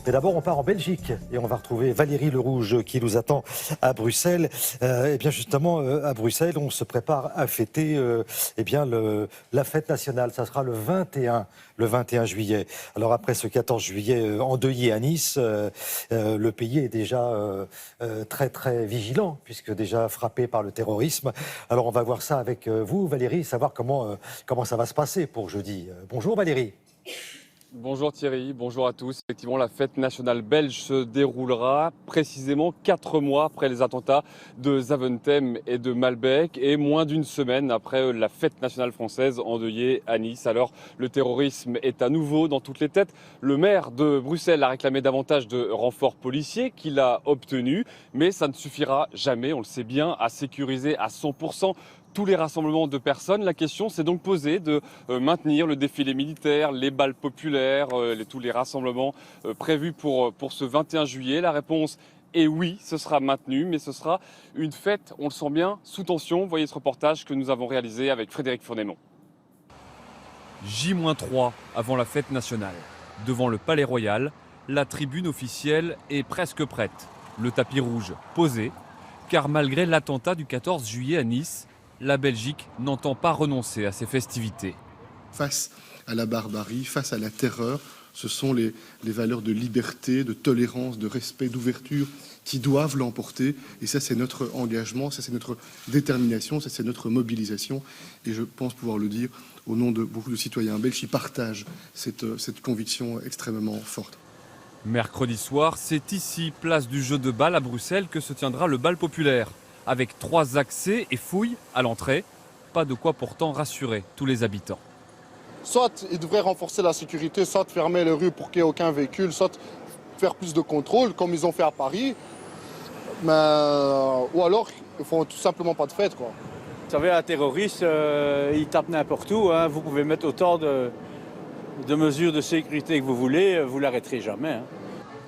Mais d'abord, on part en Belgique et on va retrouver Valérie Lerouge qui nous attend à Bruxelles. Et bien justement, à Bruxelles, on se prépare à fêter la fête nationale. Ça sera le 21 juillet. Alors après ce 14 juillet endeuillé à Nice, le pays est déjà très vigilant puisque déjà frappé par le terrorisme. Alors on va voir ça avec vous, Valérie, savoir comment ça va se passer pour jeudi. Bonjour Valérie. Bonjour Thierry, bonjour à tous. Effectivement, la fête nationale belge se déroulera précisément 4 mois après les attentats de Zaventem et de Malbec et moins d'une semaine après la fête nationale française endeuillée à Nice. Alors, le terrorisme est à nouveau dans toutes les têtes. Le maire de Bruxelles a réclamé davantage de renforts policiers qu'il a obtenus, mais ça ne suffira jamais, on le sait bien, à sécuriser à 100% tous les rassemblements de personnes. La question s'est donc posée de maintenir le défilé militaire, les balles populaires, tous les rassemblements prévus pour ce 21 juillet. La réponse est oui, ce sera maintenu, mais ce sera une fête, on le sent bien, sous tension. Voyez ce reportage que nous avons réalisé avec Frédéric Fournémont. J-3 avant la fête nationale. Devant le Palais Royal, la tribune officielle est presque prête. Le tapis rouge posé, car malgré l'attentat du 14 juillet à Nice, la Belgique n'entend pas renoncer à ses festivités. Face à la barbarie, face à la terreur, ce sont les valeurs de liberté, de tolérance, de respect, d'ouverture qui doivent l'emporter. Et ça, c'est notre engagement, ça, c'est notre détermination, ça, c'est notre mobilisation. Et je pense pouvoir le dire au nom de beaucoup de citoyens belges qui partagent cette conviction extrêmement forte. Mercredi soir, c'est ici, place du jeu de balle à Bruxelles, que se tiendra le bal populaire. Avec 3 accès et fouilles à l'entrée, pas de quoi pourtant rassurer tous les habitants. Soit ils devraient renforcer la sécurité, soit fermer les rues pour qu'il n'y ait aucun véhicule, soit faire plus de contrôles comme ils ont fait à Paris. Ou alors ils font tout simplement pas de fête, quoi. Vous savez, un terroriste, il tape n'importe où. Hein. Vous pouvez mettre autant de mesures de sécurité que vous voulez, vous ne l'arrêterez jamais. Hein.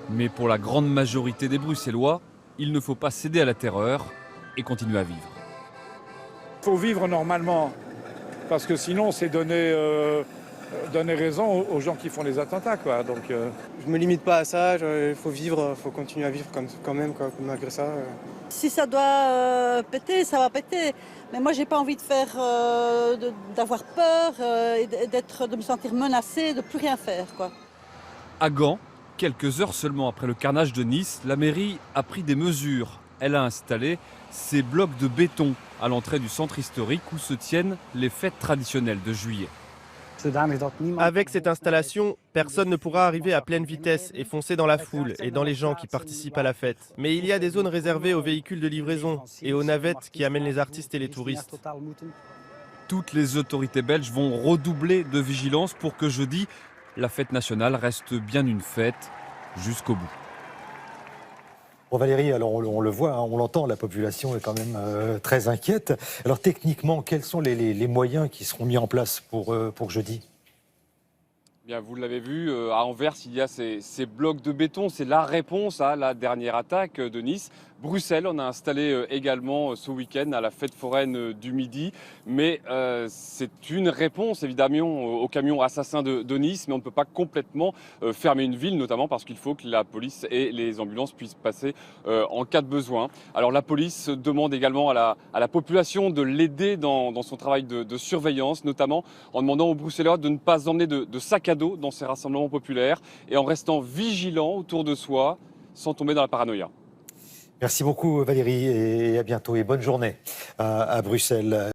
Mais pour la grande majorité des Bruxellois, il ne faut pas céder à la terreur et continuer à vivre. Il faut vivre normalement, parce que sinon c'est donner raison aux gens qui font les attentats, quoi. Donc, je me limite pas à ça, il faut vivre, il faut continuer à vivre quand même, quoi, malgré ça. Si ça doit péter, ça va péter. Mais moi, j'ai pas envie d'avoir peur, de me sentir menacée, de plus rien faire, quoi. À Gand, quelques heures seulement après le carnage de Nice, la mairie a pris des mesures. Elle a installé ces blocs de béton à l'entrée du centre historique où se tiennent les fêtes traditionnelles de juillet. Avec cette installation, personne ne pourra arriver à pleine vitesse et foncer dans la foule et dans les gens qui participent à la fête. Mais il y a des zones réservées aux véhicules de livraison et aux navettes qui amènent les artistes et les touristes. Toutes les autorités belges vont redoubler de vigilance pour que jeudi, la fête nationale reste bien une fête jusqu'au bout. Bon Valérie, alors on le voit, hein, on l'entend, la population est quand même très inquiète. Alors techniquement, quels sont les moyens qui seront mis en place pour jeudi ? Bien, vous l'avez vu, à Anvers, il y a ces blocs de béton. C'est la réponse à la dernière attaque de Nice. Bruxelles, on a installé également ce week-end à la fête foraine du Midi. Mais c'est une réponse, évidemment, aux camions assassins de Nice. Mais on ne peut pas complètement fermer une ville, notamment parce qu'il faut que la police et les ambulances puissent passer en cas de besoin. Alors la police demande également à la population de l'aider dans son travail de surveillance, notamment en demandant aux Bruxellois de ne pas emmener de sac à dos dans ces rassemblements populaires et en restant vigilant autour de soi sans tomber dans la paranoïa. Merci beaucoup Valérie et à bientôt et bonne journée à Bruxelles.